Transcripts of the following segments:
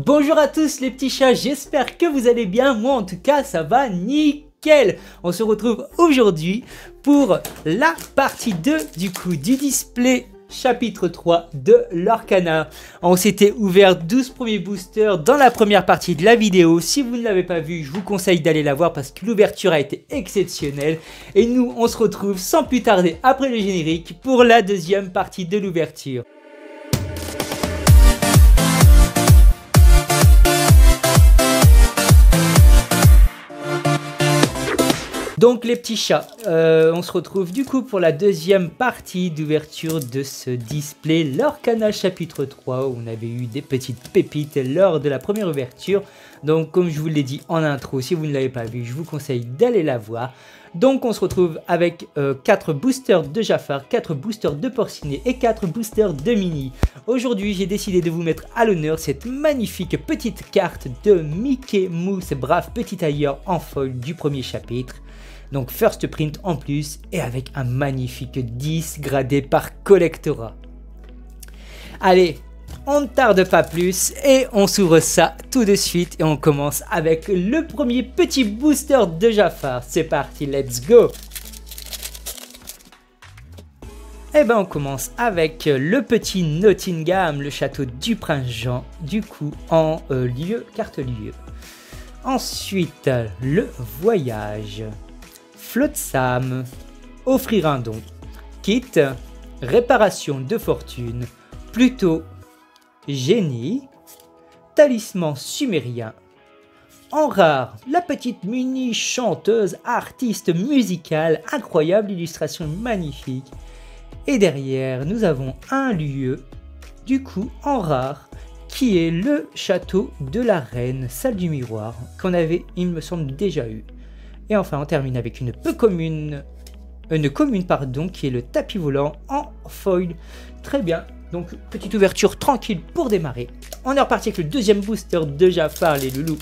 Bonjour à tous les petits chats, j'espère que vous allez bien, moi en tout cas ça va nickel. On se retrouve aujourd'hui pour la partie 2 du display chapitre 3 de l'Arcana. On s'était ouvert 12 premiers boosters dans la première partie de la vidéo. Si vous ne l'avez pas vu, je vous conseille d'aller la voir parce que l'ouverture a été exceptionnelle. Et nous on se retrouve sans plus tarder après le générique pour la deuxième partie de l'ouverture. Donc les petits chats, on se retrouve du coup pour la deuxième partie d'ouverture de ce display, l'Arcana chapitre 3, où on avait eu des petites pépites lors de la première ouverture. Donc comme je vous l'ai dit en intro, si vous ne l'avez pas vu, je vous conseille d'aller la voir. Donc on se retrouve avec 4 boosters de Jafar, 4 boosters de Porcinet et 4 boosters de Mini. Aujourd'hui j'ai décidé de vous mettre à l'honneur cette magnifique petite carte de Mickey Mouse, brave petit tailleur en foil du premier chapitre. Donc first print en plus et avec un magnifique 10 gradé par Collectora. Allez, on ne tarde pas plus et on s'ouvre ça tout de suite et on commence avec le premier petit booster de Jafar. C'est parti, let's go! Et ben on commence avec le petit Nottingham, le château du Prince Jean, du coup en carte lieu. Ensuite, le voyage. Flotsam, offrir un don, kit, réparation de fortune, plutôt génie, talisman sumérien, en rare, la petite mini chanteuse, artiste musicale, incroyable, illustration magnifique, et derrière nous avons un lieu, du coup en rare, qui est le château de la reine, salle du miroir, qu'on avait, il me semble, déjà eu. Et enfin, on termine avec une commune, qui est le tapis volant en foil. Très bien, donc petite ouverture tranquille pour démarrer. On est reparti avec le deuxième booster de Jafar, les loulous.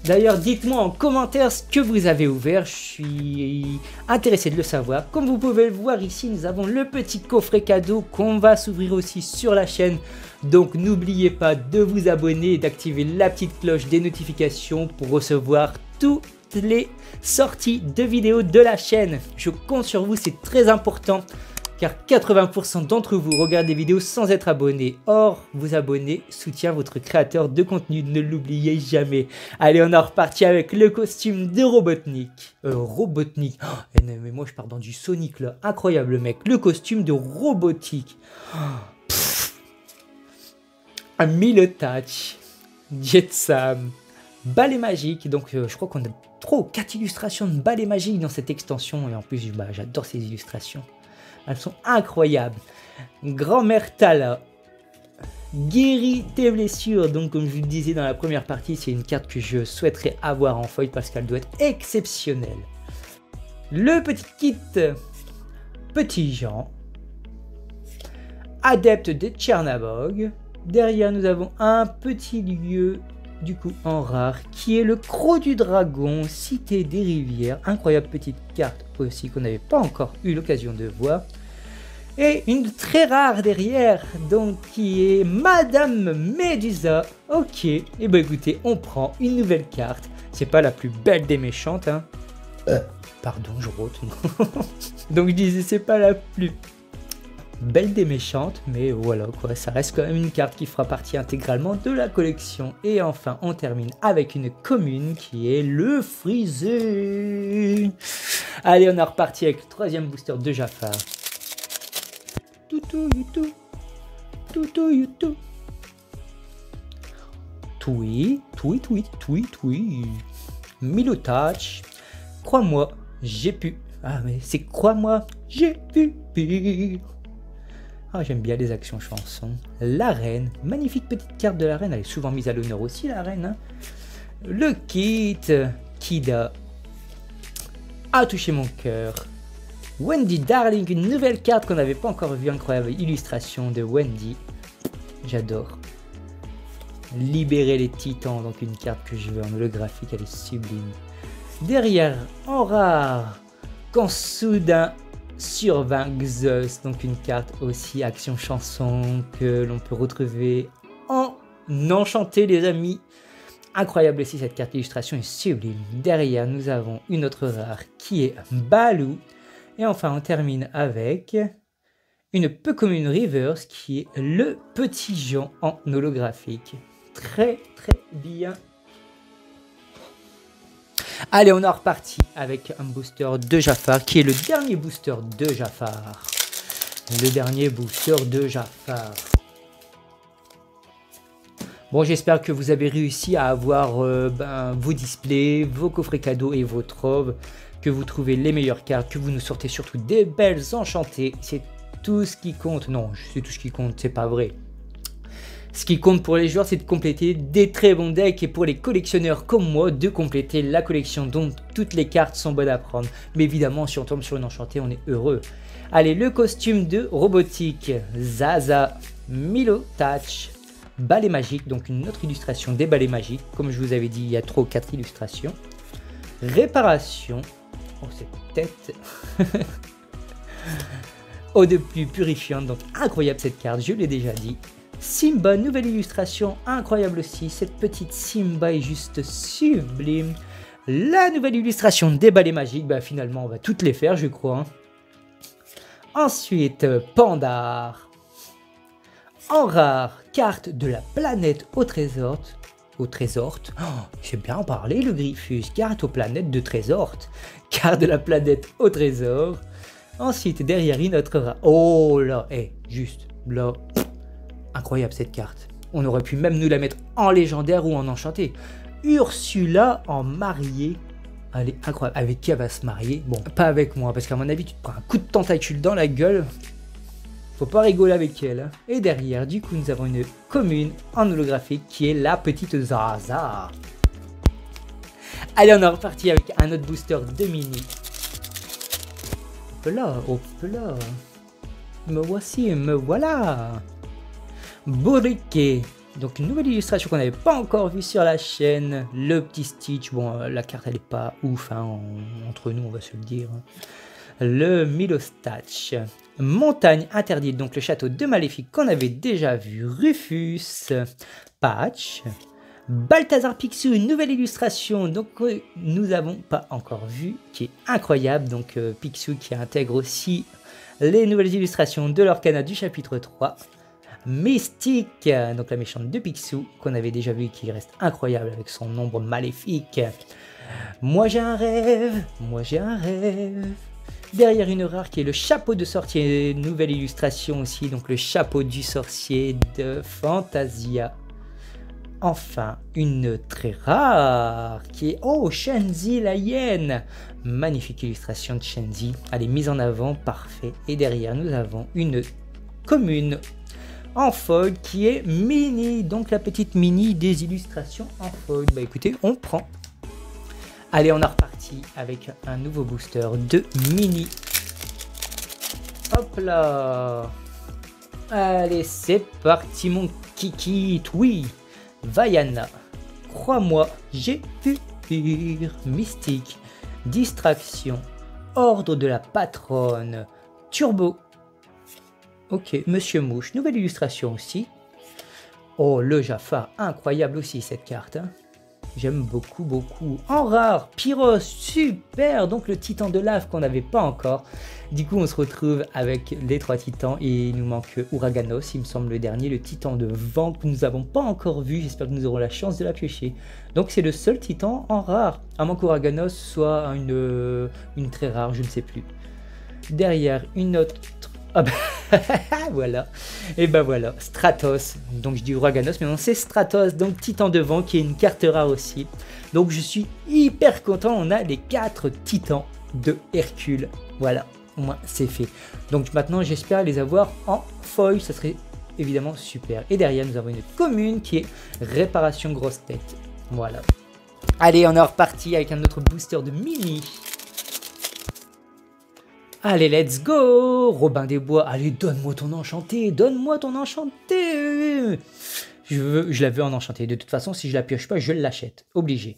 D'ailleurs, dites-moi en commentaire ce que vous avez ouvert, je suis intéressé de le savoir. Comme vous pouvez le voir ici, nous avons le petit coffret cadeau qu'on va s'ouvrir aussi sur la chaîne. Donc n'oubliez pas de vous abonner et d'activer la petite cloche des notifications pour recevoir toutes les sorties de vidéos de la chaîne. Je compte sur vous, c'est très important car 80% d'entre vous regardent des vidéos sans être abonnés. Or, vous abonner soutient votre créateur de contenu, ne l'oubliez jamais. Allez, on est reparti avec le costume de Robotnik. Robotnik, oh, mais moi je pars dans du Sonic là, incroyable mec. Le costume de Robotique. Un Milotach, Jetsam, balai magique, donc je crois qu'on a 4 illustrations de balai magique dans cette extension, et en plus j'adore ces illustrations, elles sont incroyables. Grand-mère Tala, guéris tes blessures, donc comme je vous le disais dans la première partie, c'est une carte que je souhaiterais avoir en foil parce qu'elle doit être exceptionnelle. Le petit kit, Petit Jean, adepte de Tchernabog. Derrière, nous avons un petit lieu, du coup en rare, qui est le Croc du Dragon, Cité des Rivières. Incroyable petite carte aussi qu'on n'avait pas encore eu l'occasion de voir. Et une très rare derrière, donc qui est Madame Médusa. Ok, et ben écoutez, on prend une nouvelle carte. C'est pas la plus belle des méchantes, hein. Pardon, je rote. Donc je disais, c'est pas la plus belle des méchantes, mais voilà quoi, ça reste quand même une carte qui fera partie intégralement de la collection. Et enfin, on termine avec une commune qui est le Frisé. Allez, on est reparti avec le troisième booster de Jafar. Toutou youtou, toutou youtou. Twi, twi, twi, twi, twi. Milotach, crois-moi, j'ai pu. Ah mais c'est crois-moi, j'ai pu pire. Ah, j'aime bien les actions chansons. La reine, magnifique petite carte de la reine, elle est souvent mise à l'honneur aussi la reine. Hein. Le kit, Kida, a touché mon cœur. Wendy Darling, une nouvelle carte qu'on n'avait pas encore vue, incroyable illustration de Wendy. J'adore. Libérer les titans, donc une carte que je veux en holographique, elle est sublime. Derrière, en rare, quand soudain survint Zeus, donc une carte aussi action chanson que l'on peut retrouver en enchanté, les amis. Incroyable aussi, cette carte d'illustration est sublime. Derrière, nous avons une autre rare qui est Baloo. Et enfin, on termine avec une peu commune reverse qui est le petit Jean en holographique. Très bien. Allez, on est reparti avec un booster de Jafar qui est le dernier booster de Jafar. Le dernier booster de Jafar. Bon, j'espère que vous avez réussi à avoir vos displays, vos coffrets cadeaux et vos troves, que vous trouvez les meilleures cartes, que vous nous sortez surtout des belles enchantées. C'est tout ce qui compte. Non, c'est tout ce qui compte, c'est pas vrai. Ce qui compte pour les joueurs, c'est de compléter des très bons decks et pour les collectionneurs comme moi, de compléter la collection dont toutes les cartes sont bonnes à prendre. Mais évidemment, si on tombe sur une enchantée, on est heureux. Allez, le costume de robotique, Zaza, Milo Touch, balai magique, donc une autre illustration des balais magiques. Comme je vous avais dit, il y a 3 ou 4 illustrations. Réparation. Oh, cette tête. Eau de pluie purifiante, donc incroyable cette carte, je l'ai déjà dit. Simba, nouvelle illustration, incroyable aussi. Cette petite Simba est juste sublime. La nouvelle illustration des balais magiques, bah finalement on va toutes les faire, je crois. Hein. Ensuite, Pandar. En rare, carte de la planète au trésor. Au trésor. Oh, j'ai bien parlé le Griffus. Carte aux planètes de trésor. Carte de la planète au trésor. Ensuite, derrière une autre rare. Oh là, juste là. Incroyable cette carte. On aurait pu même nous la mettre en légendaire ou en enchanté. Ursula en mariée. Elle est incroyable. Avec qui elle va se marier? Bon, pas avec moi, parce qu'à mon avis, tu te prends un coup de tentacule dans la gueule. Faut pas rigoler avec elle. Hein. Et derrière, du coup, nous avons une commune en holographique qui est la petite Zaza. Allez, on est reparti avec un autre booster de mini. Hop là, hop là. Me voici, me voilà. Bourriquet. Donc une nouvelle illustration qu'on n'avait pas encore vue sur la chaîne. Le petit Stitch. Bon, la carte elle est pas ouf. Hein, entre nous, on va se le dire. Le Milostatch. Montagne interdite, donc le château de Maléfique qu'on avait déjà vu. Rufus. Patch. Balthazar Picsou, une nouvelle illustration donc nous n'avons pas encore vu, qui est incroyable. Donc Picsou qui intègre aussi les nouvelles illustrations de l'Orcana du chapitre 3. Mystique, donc la méchante de Picsou, qu'on avait déjà vu, qui reste incroyable avec son ombre maléfique. Moi j'ai un rêve, moi j'ai un rêve. Derrière une rare qui est le chapeau de sorcier, nouvelle illustration aussi, donc le chapeau du sorcier de Fantasia. Enfin, une très rare qui est... Oh, Shenzi la hyène. Magnifique illustration de Shenzi. Elle est mise en avant, parfait. Et derrière, nous avons une commune en foil qui est mini. Donc la petite mini des illustrations en foil. Bah écoutez, on prend. Allez, on est reparti avec un nouveau booster de mini. Hop là. Allez, c'est parti mon kiki. Oui. Vaiana, crois-moi, j'ai pu pire. Mystique, distraction, ordre de la patronne, turbo. Ok, Monsieur Mouche, nouvelle illustration aussi. Oh, le Jafar, incroyable aussi cette carte. Hein. J'aime beaucoup, beaucoup. En rare, Pyros, super. Donc le titan de lave qu'on n'avait pas encore. Du coup, on se retrouve avec les 3 titans et il nous manque Uraganos, il me semble le dernier, le titan de vent que nous n'avons pas encore vu. J'espère que nous aurons la chance de la piocher. Donc c'est le seul titan en rare. À moins qu'Uraganos soit une très rare, je ne sais plus. Derrière, une autre... Ah bah, voilà. Et ben voilà, Stratos. Donc je dis Uraganos, mais non, c'est Stratos, donc titan de vent, qui est une carte rare aussi. Donc je suis hyper content, on a les 4 titans de Hercule. Voilà, au moins c'est fait. Donc maintenant j'espère les avoir en foil, ça serait évidemment super. Et derrière nous avons une commune qui est réparation grosse tête. Voilà. Allez, on est reparti avec un autre booster de mini. Allez, let's go! Robin des Bois, allez, donne-moi ton enchanté, donne-moi ton enchanté! Je la veux en enchanté. De toute façon, si je la pioche pas, je l'achète. Obligé.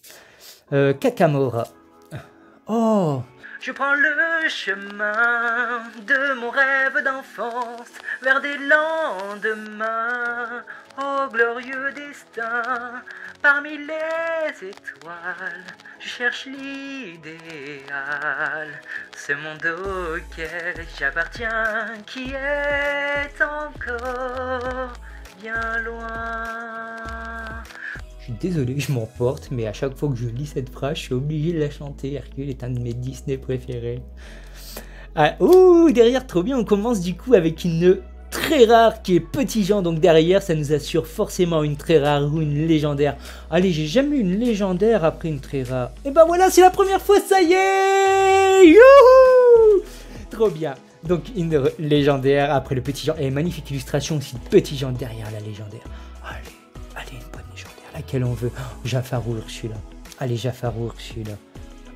Kakamora. Oh! Je prends le chemin de mon rêve d'enfance vers des lendemains, ô glorieux destin. Parmi les étoiles, je cherche l'idéal, ce monde auquel j'appartiens, qui est encore bien loin. Je suis désolé, je m'emporte, mais à chaque fois que je lis cette phrase, je suis obligé de la chanter. Hercule est un de mes Disney préférés. Ah, ouh, derrière, trop bien, on commence du coup avec une très rare qui est Petit Jean. Donc derrière, ça nous assure forcément une très rare ou une légendaire. Allez, j'ai jamais eu une légendaire après une très rare. Et ben voilà, c'est la première fois, ça y est. Youhou, trop bien. Donc une légendaire après le Petit Jean. Et magnifique illustration aussi de Petit Jean derrière la légendaire. Allez, une bonne légendaire. Laquelle on veut. Oh, Jafar ou Ursula. Allez, Jafar ou Ursula.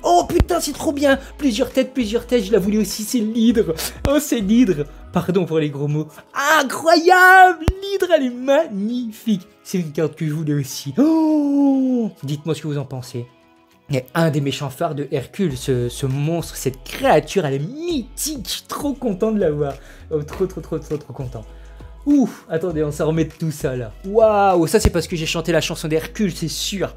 Oh putain, c'est trop bien. Plusieurs têtes, je la voulais aussi, c'est l'hydre. Oh, c'est l'hydre. Pardon pour les gros mots. Incroyable. L'hydre, elle est magnifique. C'est une carte que je voulais aussi. Oh, dites-moi ce que vous en pensez. Et un des méchants phares de Hercule, ce monstre, cette créature, elle est mythique. Je suis trop content de la voir. Oh, trop content. Ouf, attendez, on s'en remet de tout ça là. Waouh, ça c'est parce que j'ai chanté la chanson d'Hercule, c'est sûr.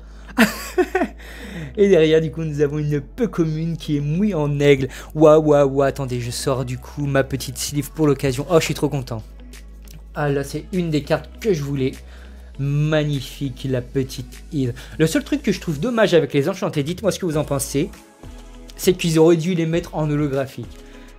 Et derrière, du coup, nous avons une peu commune qui est mouille en aigle. Waouh, attendez, je sors du coup ma petite sleeve pour l'occasion. Oh, je suis trop content. Ah là, c'est une des cartes que je voulais. Magnifique, la petite île. Le seul truc que je trouve dommage avec les enchantés, dites-moi ce que vous en pensez, c'est qu'ils auraient dû les mettre en holographique.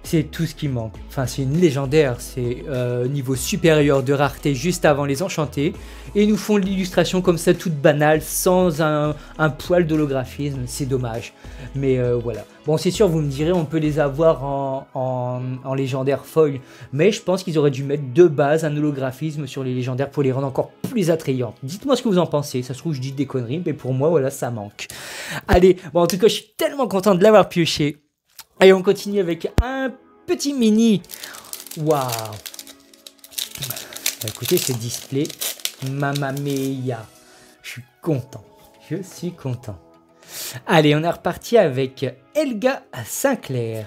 C'est tout ce qui manque. Enfin, c'est une légendaire, c'est niveau supérieur de rareté juste avant les enchantés. Et ils nous font l'illustration comme ça, toute banale, sans un poil d'holographisme. C'est dommage. Mais voilà. Bon, c'est sûr, vous me direz, on peut les avoir en légendaire foil. Mais je pense qu'ils auraient dû mettre de base un holographisme sur les légendaires pour les rendre encore plus attrayants. Dites-moi ce que vous en pensez. Ça se trouve, je dis des conneries, mais pour moi, voilà, ça manque. Allez, bon, en tout cas, je suis tellement content de l'avoir pioché. Allez, on continue avec un petit mini. Waouh. Écoutez, ce display. Mamma mia. Je suis content. Allez, on est reparti avec Helga Sinclair.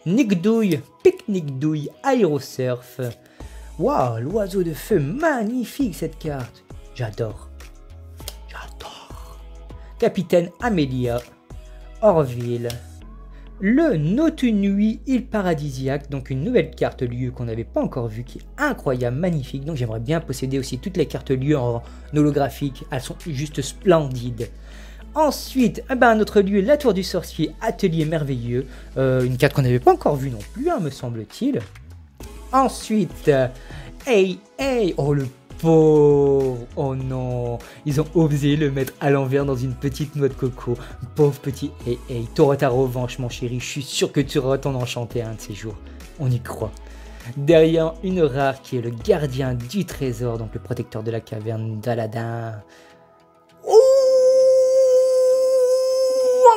Nick Douille, Pique-Nique Douille, Aérosurf. Waouh, l'oiseau de feu. Magnifique cette carte. J'adore. Capitaine Amelia. Orville. Le Notunui, île paradisiaque, donc une nouvelle carte lieu qu'on n'avait pas encore vue, qui est incroyable, magnifique. Donc j'aimerais bien posséder aussi toutes les cartes lieu en holographique, elles sont juste splendides. Ensuite, un autre lieu, la Tour du Sorcier, Atelier Merveilleux, une carte qu'on n'avait pas encore vue non plus, me semble-t-il. Ensuite, hey, oh le pauvre, oh non, ils ont osé le mettre à l'envers dans une petite noix de coco. Pauvre petit, hey, t'auras ta revanche mon chéri, je suis sûr que tu auras ton enchanté un de ces jours, on y croit. Derrière, une rare qui est le gardien du trésor, donc le protecteur de la caverne d'Aladin. Ouh,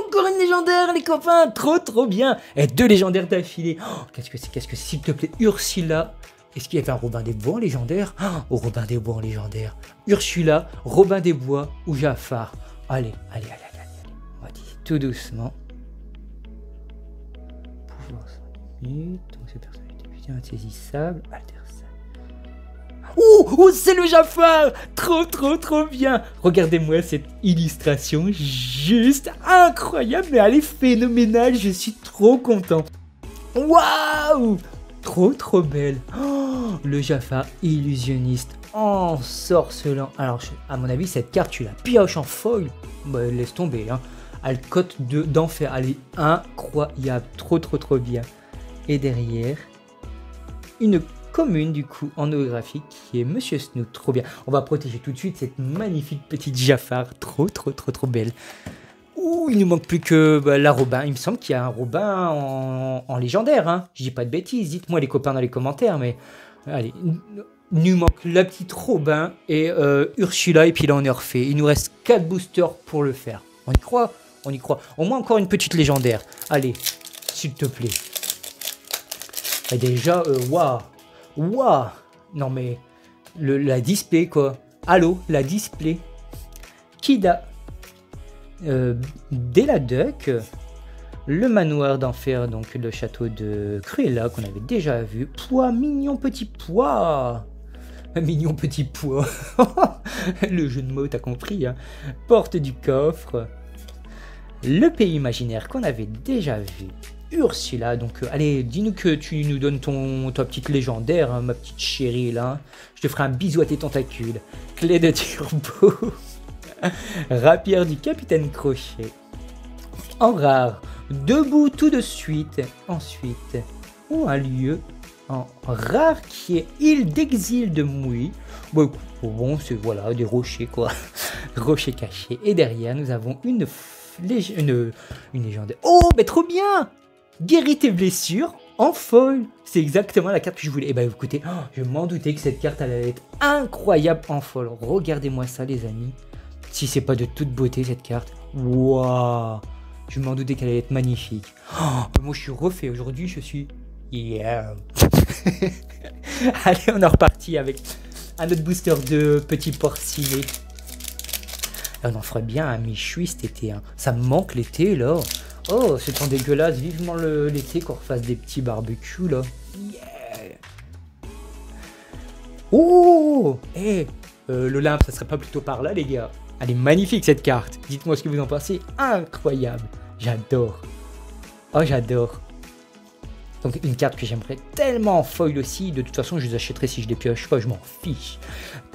encore une légendaire les copains, trop bien. Et deux légendaires d'affilée. Oh, qu'est-ce que c'est, s'il te plaît, Ursula. Est-ce qu'il y avait un Robin des Bois en légendaire? Oh, Robin des Bois en légendaire. Ursula, Robin des Bois ou Jafar. Allez. On va dire tout doucement. Pouvoir limite. Donc ces personnalités putain insaisissables. Oh, c'est le Jafar. Trop bien. Regardez-moi cette illustration. Juste incroyable. Mais elle est phénoménale. Je suis trop content. Waouh. Trop belle. Oh, le Jafar illusionniste ensorcelant. Alors, à mon avis, cette carte, tu la pioches en foil. Bah, laisse tomber. Elle cote d'enfer. Elle est incroyable. Trop bien. Et derrière, une commune, du coup, en holographique, qui est Monsieur Snoot. Trop bien. On va protéger tout de suite cette magnifique petite Jafar. Trop belle. Ouh, il nous manque plus que la Robin. Il me semble qu'il y a un Robin en légendaire. Je dis pas de bêtises. Dites-moi les copains dans les commentaires. Mais allez, il nous manque la petite Robin et Ursula. Et puis là, on est refait. Il nous reste 4 boosters pour le faire. On y croit. Au moins encore une petite légendaire. Allez, s'il te plaît. Et déjà, waouh. Non mais, la display quoi. Allô, la display. Kida. Deladuck, Le manoir d'enfer, donc le château de Cruella qu'on avait déjà vu. Pois, mignon petit pois. Mignon petit pois. Le jeu de mots, t'as compris. Hein. Porte du coffre. Le pays imaginaire qu'on avait déjà vu. Ursula, donc allez, dis-nous que tu nous donnes ta petite légendaire, hein, ma petite chérie là. Je te ferai un bisou à tes tentacules. Clé de turbo. Rapière du capitaine Crochet. En rare, debout tout de suite. Ensuite, un lieu en rare qui est île d'exil de Mouy. Bon, c'est voilà, des rochers quoi. Rochers cachés. Et derrière, nous avons une légende. Oh, mais trop bien! Guéris tes blessures en foil. C'est exactement la carte que je voulais. Et bah écoutez, je m'en doutais que cette carte allait être incroyable en foil. Regardez-moi ça les amis. Si c'est pas de toute beauté cette carte. Waouh! Je m'en doutais qu'elle allait être magnifique. Moi je suis refait aujourd'hui, je suis... Yeah! Allez, on est reparti avec un autre booster de petits porcinés. On en ferait bien un mi-chui cet été. Hein. Ça me manque l'été là. Oh, c'est tant dégueulasse. Vivement l'été qu'on refasse des petits barbecues là. Yeah! Oh! L'Olympe, ça serait pas plutôt par là les gars? Elle est magnifique cette carte. Dites-moi ce que vous en pensez. Incroyable. J'adore. Oh, j'adore. Donc une carte que j'aimerais tellement en foil aussi. De toute façon, je les achèterai si je les pioche pas. Je m'en fiche.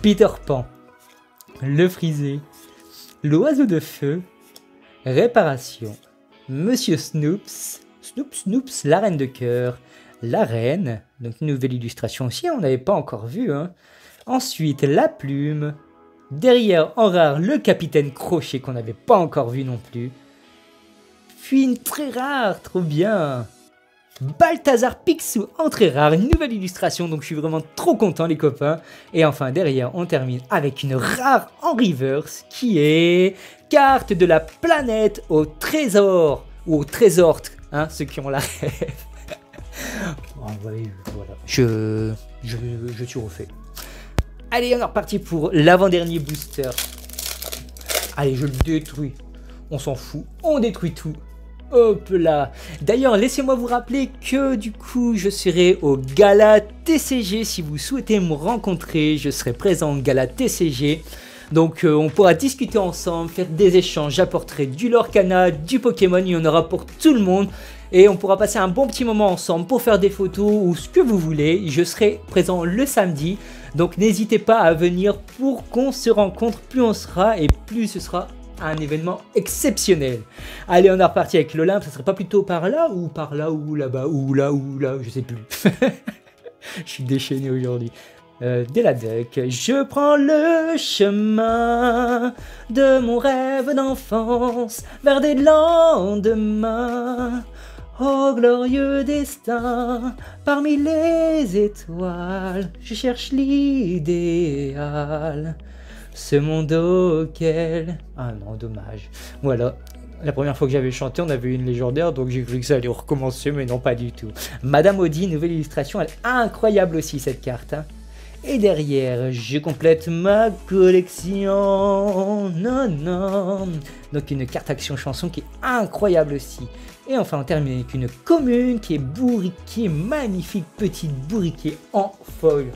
Peter Pan. Le frisé. L'oiseau de feu. Réparation. Monsieur Snoops. Snoops, la reine de cœur. La reine. Donc une nouvelle illustration aussi. On n'avait pas encore vu. Hein. Ensuite, la plume. Derrière, en rare, le capitaine Crochet qu'on n'avait pas encore vu non plus. Puis une très rare, trop bien. Balthazar Picsou en très rare, une nouvelle illustration, donc je suis vraiment trop content les copains. Et enfin, derrière, on termine avec une rare en reverse qui est carte de la planète au trésor. Ou au trésor, hein, ceux qui ont la rêve. Ouais, voilà. Je suis refait. Allez, on est reparti pour l'avant-dernier booster. Allez, je le détruis. On s'en fout, on détruit tout. Hop là. D'ailleurs, laissez-moi vous rappeler que du coup, je serai au Gala TCG. Si vous souhaitez me rencontrer, je serai présent au Gala TCG. Donc, on pourra discuter ensemble, faire des échanges. J'apporterai du Lorcana, du Pokémon. Il y en aura pour tout le monde. Et on pourra passer un bon petit moment ensemble pour faire des photos ou ce que vous voulez. Je serai présent le samedi. Donc, n'hésitez pas à venir pour qu'on se rencontre. Plus on sera et plus ce sera un événement exceptionnel. Allez, on est reparti avec l'Olympe. Ça serait pas plutôt par là ou là-bas ou là, je sais plus. Je suis déchaîné aujourd'hui. Dès la deck, je prends le chemin de mon rêve d'enfance vers des lendemains. Oh glorieux destin, parmi les étoiles, je cherche l'idéal. Ce monde auquel... Ah non, dommage. Voilà. La première fois que j'avais chanté, on avait une légendaire, donc j'ai cru que ça allait recommencer, mais non, pas du tout. Madame Audi, nouvelle illustration, elle est incroyable aussi, cette carte. Hein. Et derrière, je complète ma collection. Non. Donc une carte action chanson qui est incroyable aussi. Et enfin, on termine avec une commune qui est bourriquée, magnifique petite bourriquée en foil.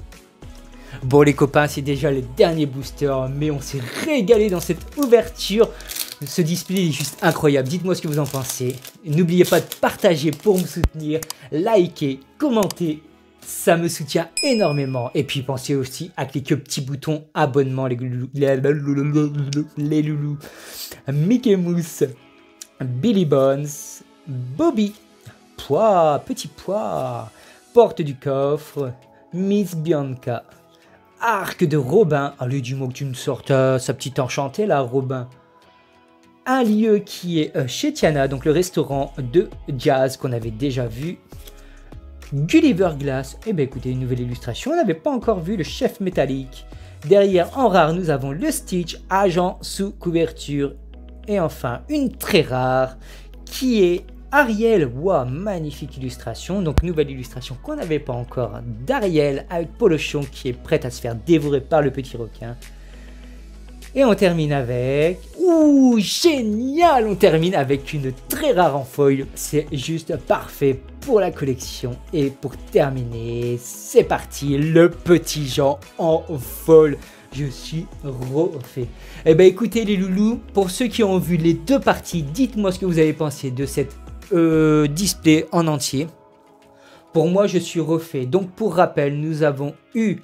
Bon les copains, c'est déjà le dernier booster, mais on s'est régalé dans cette ouverture. Ce display est juste incroyable, dites-moi ce que vous en pensez. N'oubliez pas de partager pour me soutenir, liker, commenter, ça me soutient énormément. Et puis pensez aussi à cliquer au petit bouton abonnement les loulous. Mickey Mouse, Billy Bones, Bobby, Petit Pois, Porte du Coffre, Miss Bianca. Arc de Robin. Allez, dis-moi que tu me sortes sa petite enchantée là, Robin. Un lieu qui est chez Tiana, donc le restaurant de jazz qu'on avait déjà vu. Gulliver Glass. Eh bien écoutez, une nouvelle illustration. On n'avait pas encore vu le chef métallique. Derrière, en rare, nous avons le Stitch, agent sous couverture. Et enfin, une très rare qui est Ariel. Wow, magnifique illustration. Donc, nouvelle illustration qu'on n'avait pas encore d'Ariel avec Polochon qui est prête à se faire dévorer par le petit requin. Et on termine avec... Ouh, génial! On termine avec une très rare en foil. C'est juste parfait pour la collection. Et pour terminer, c'est parti, le petit Jean en foil. Je suis refait. Eh ben écoutez les loulous, pour ceux qui ont vu les deux parties, dites-moi ce que vous avez pensé de cette display en entier. Pour moi, je suis refait. Donc pour rappel, nous avons eu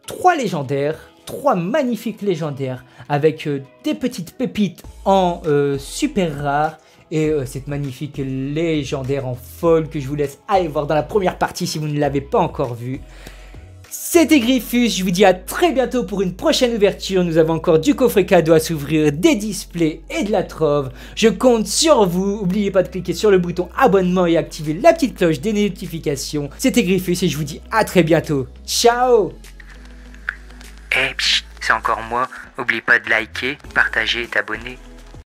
3 légendaires, 3 magnifiques légendaires avec des petites pépites en super rare et cette magnifique légendaire en folle que je vous laisse aller voir dans la première partie si vous ne l'avez pas encore vue. C'était Griffus, je vous dis à très bientôt pour une prochaine ouverture. Nous avons encore du coffret cadeau à s'ouvrir, des displays et de la trove. Je compte sur vous. N'oubliez pas de cliquer sur le bouton abonnement et activer la petite cloche des notifications. C'était Griffus et je vous dis à très bientôt. Ciao! Eh, c'est encore moi. N'oublie pas de liker, partager et t'abonner.